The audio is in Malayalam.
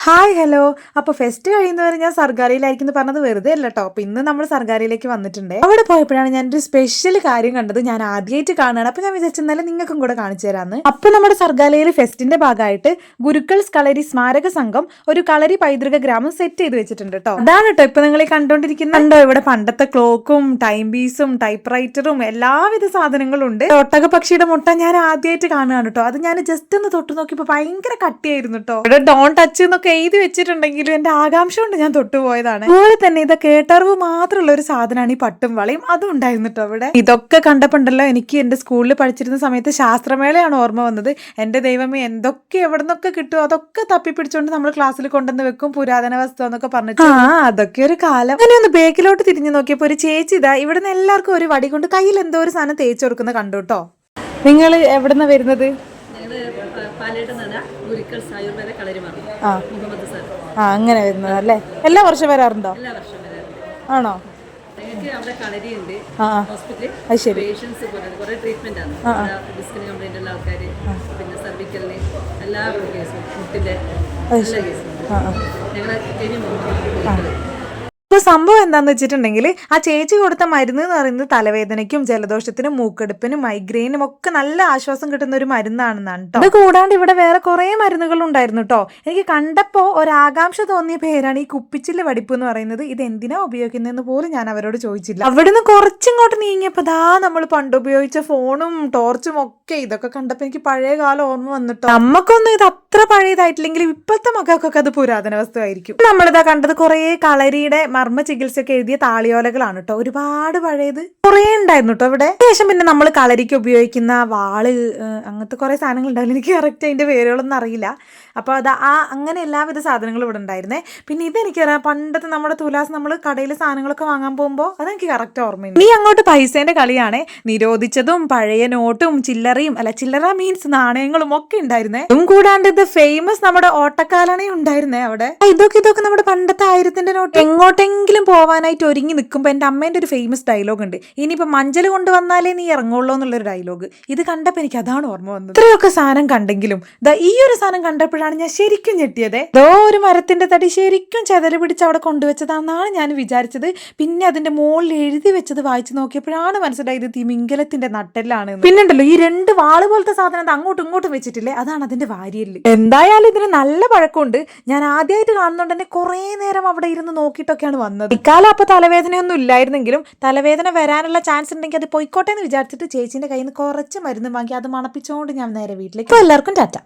Hi hello. അപ്പോൾ ഫെസ്റ്റ് കഴിയുന്നവരെ ഞാൻ സർഗാലയിലായിരിക്കും പറഞ്ഞത് വെറുതെ അല്ല കേട്ടോ. അപ്പോൾ ഇന്ന് നമ്മൾ സർഗാലയിലേക്ക് വന്നിട്ടുണ്ട്. അവിടെ പോയപ്പോഴാണ് ഞാനൊരു സ്പെഷ്യൽ കാര്യം കണ്ടത്. ഞാൻ ആദ്യമായിട്ട് കാണുകയാണ്. അപ്പോൾ ഞാൻ വിചാരിച്ചെന്നാലും നിങ്ങൾക്കും കൂടെ കാണിച്ചു തരാമെന്ന്. അപ്പോൾ നമ്മുടെ സർഗാലയിൽ ഫെസ്റ്റിന്റെ ഭാഗമായിട്ട് ഗുരുക്കൾസ് കളരി സ്മാരക സംഘം ഒരു കളരി പൈതൃക ഗ്രാമം സെറ്റ് ചെയ്ത് വെച്ചിട്ടുണ്ട് കേട്ടോ. അതാണ് കേട്ടോ ഇപ്പൊ നിങ്ങൾ കണ്ടോണ്ടിരിക്കുന്നത്. കണ്ടോ, ഇവിടെ പണ്ടത്തെ ക്ലോക്കും ടൈം പീസും ടൈപ്പ് റൈറ്ററും എല്ലാവിധ സാധനങ്ങളും ഉണ്ട്. ഒട്ടകപക്ഷിയുടെ മുട്ട ഞാൻ ആദ്യമായിട്ട് കാണുകയാണ് കേട്ടോ. അത് ഞാൻ ജസ്റ്റ് ഒന്ന് തൊട്ട് നോക്കിയപ്പോൾ ഭയങ്കര കട്ടിയായിരുന്നു കേട്ടോ. ഇവിടെ ഡോൺ ടച്ച് എന്നൊക്കെ എഴുതി വെച്ചിട്ടുണ്ടെങ്കിലും എന്റെ ആകാംക്ഷ കൊണ്ട് ഞാൻ തൊട്ടുപോയതാണ്. അതുപോലെ തന്നെ ഇത് കേട്ടറിവ് മാത്രമുള്ള ഒരു സാധനമാണ് ഈ പട്ടും വളയും. അതും ഉണ്ടായിരുന്നു കേട്ടോ ഇവിടെ. ഇതൊക്കെ കണ്ടപ്പോണ്ടല്ലോ എനിക്ക് എന്റെ സ്കൂളിൽ പഠിച്ചിരുന്ന സമയത്ത് ശാസ്ത്രമേളയാണ് ഓർമ്മ വന്നത്. എന്റെ ദൈവമേ, എന്തൊക്കെ എവിടെ നിന്നൊക്കെ കിട്ടുമോ അതൊക്കെ തപ്പിപ്പിടിച്ചോണ്ട് നമ്മൾ ക്ലാസ്സിൽ കൊണ്ടുവന്ന് വെക്കും, പുരാതന വസ്തു എന്നൊക്കെ പറഞ്ഞിട്ട്. അതൊക്കെ ഒരു കാലം. അങ്ങനെ ഒന്ന് ബേക്കിലോട്ട് തിരിഞ്ഞു നോക്കിയപ്പോ ഒരു ചേച്ചി ഇതാ ഇവിടുന്ന് എല്ലാവർക്കും ഒരു വടി കൊണ്ട് കയ്യിൽ എന്തോ ഒരു സാധനം തേച്ച് കൊടുക്കുന്ന കണ്ടു കേട്ടോ. നിങ്ങൾ എവിടുന്ന വരുന്നത്? അങ്ങനെ വരുന്നത് അല്ലേ? എല്ലാ വർഷം വരാറുണ്ടോ? ആണോ? അത് ശരി. ഇപ്പോൾ സംഭവം എന്താണെന്ന് വെച്ചിട്ടുണ്ടെങ്കിൽ ആ ചേച്ചി കൊടുത്ത മരുന്ന് എന്ന് പറയുന്നത് തലവേദനയ്ക്കും ജലദോഷത്തിനും മൂക്കെടുപ്പിനും മൈഗ്രെയിനും ഒക്കെ നല്ല ആശ്വാസം കിട്ടുന്ന ഒരു മരുന്നാണെന്നാണ് കേട്ടോ. അത് കൂടാണ്ട് ഇവിടെ വേറെ കുറേ മരുന്നുകൾ ഉണ്ടായിരുന്നു കേട്ടോ. എനിക്ക് കണ്ടപ്പോൾ ഒരാകാംക്ഷ തോന്നിയ പേരാണ് ഈ കുപ്പിച്ചില്ല് വടിപ്പ് എന്ന് പറയുന്നത്. ഇത് എന്തിനാ ഉപയോഗിക്കുന്നതെന്ന് പോലും ഞാൻ അവരോട് ചോദിച്ചില്ല. അവിടുന്ന് കുറച്ചിങ്ങോട്ട് നീങ്ങിയപ്പോൾ ദാ നമ്മൾ പണ്ട് ഉപയോഗിച്ച ഫോണും ടോർച്ചും ഒക്കെ ഇതൊക്കെ കണ്ടപ്പോൾ എനിക്ക് പഴയ കാലം ഓർമ്മ വന്നിട്ടോ. നമുക്കൊന്നും ഇത് അത്ര പഴയതായിട്ടില്ലെങ്കിലും ഇപ്പോഴത്തെ മക്കൾക്കൊക്കെ അത് പുരാതന വസ്തുവായിരിക്കും. നമ്മളിതാ കണ്ടത് കുറേ കളരിയുടെ മർമ്മ ചികിത്സയൊക്കെ എഴുതിയ താളിയോലകളാണ് കേട്ടോ. ഒരുപാട് പഴയത് കുറേ ഉണ്ടായിരുന്നു കേട്ടോ ഇവിടെ. ശേഷം പിന്നെ നമ്മൾ കളരിക്ക് ഉപയോഗിക്കുന്ന വാള്, അങ്ങനത്തെ കുറെ സാധനങ്ങൾ ഉണ്ടാവില്ല. എനിക്ക് കറക്റ്റ് അതിന്റെ പേരുകളൊന്നും അറിയില്ല. അപ്പോൾ അത് അങ്ങനെ എല്ലാവിധ സാധനങ്ങളും ഇവിടെ ഉണ്ടായിരുന്നേ. പിന്നെ ഇതെനിക്കറിയാം, പണ്ടത്തെ നമ്മുടെ തുലാസ് നമ്മൾ കടയിൽ സാധനങ്ങളൊക്കെ വാങ്ങാൻ പോകുമ്പോൾ അതെനിക്ക് കറക്റ്റ് ഓർമ്മയുണ്ട്. ഇനി അങ്ങോട്ട് പൈസേന്റെ കളിയാണേ. നിരോധിച്ചതും പഴയ നോട്ടും ചില്ലറയും, അല്ല ചില്ലറ മീൻസ് നാണയങ്ങളും ഒക്കെ ഉണ്ടായിരുന്നേ. ഇതും കൂടാണ്ട് ഇത് ഫേമസ് നമ്മുടെ ഓട്ടക്കാലണയും ഉണ്ടായിരുന്നേ അവിടെ. ഇതൊക്കെ നമ്മുടെ പണ്ടത്തെ 1000ന്റെ നോട്ട്. എങ്ങോട്ടെങ്കിലും പോവാനായിട്ട് ഒരുങ്ങി നിൽക്കുമ്പോൾ എൻ്റെ അമ്മേൻ്റെ ഒരു ഫേമസ് ഡയലോഗ് ഉണ്ട്, ഇനിയിപ്പോൾ മഞ്ചൽ കൊണ്ടുവന്നാലേ നീ ഇറങ്ങുള്ളൂ എന്നുള്ളൊരു ഡയലോഗ്. ഇത് കണ്ടപ്പോൾ എനിക്ക് അതാണ് ഓർമ്മ വന്നത്. ഇത്രയൊക്കെ സാധനം കണ്ടെങ്കിലും ഈ ഒരു സാധനം കണ്ടപ്പോഴാണ് ഞാൻ ശരിക്കും ഞെട്ടിയത്. ഒരു മരത്തിന്റെ തടി ശരിക്കും ചെതല് പിടിച്ച് അവിടെ കൊണ്ടുവച്ചതാണെന്നാണ് ഞാൻ വിചാരിച്ചത്. പിന്നെ അതിന്റെ മുകളിൽ എഴുതി വെച്ചത് വായിച്ചു നോക്കിയപ്പോഴാണ് മനസ്സിലായത് തിമിംഗലത്തിന്റെ നട്ടെല്ലാണ്. പിന്നുണ്ടല്ലോ ഈ 2 വാള് പോലത്തെ സാധനം അത് അങ്ങോട്ടും ഇങ്ങോട്ടും വെച്ചിട്ടില്ലേ, അതാണ് അതിന്റെ വാരിയല്. എന്തായാലും ഇതിന് നല്ല പഴക്കമുണ്ട്. ഞാൻ ആദ്യമായിട്ട് കാണുന്നതുകൊണ്ട് തന്നെ കുറേ നേരം അവിടെ ഇരുന്ന് നോക്കിയിട്ടൊക്കെയാണ് വന്നത്. ഇക്കാലം അപ്പൊ തലവേദനയൊന്നും ഇല്ലായിരുന്നെങ്കിലും തലവേദന വരാനുള്ള ചാൻസ് ഉണ്ടെങ്കിൽ അത് പോയിക്കോട്ടെ എന്ന് വിചാരിച്ചിട്ട് ചേച്ചിന്റെ കയ്യിൽ നിന്ന് കുറച്ച് മരുന്ന് വാങ്ങി അത് മണപ്പിച്ചുകൊണ്ട് ഞാൻ നേരെ വീട്ടിലേക്ക്. എല്ലാവർക്കും ടാറ്റ.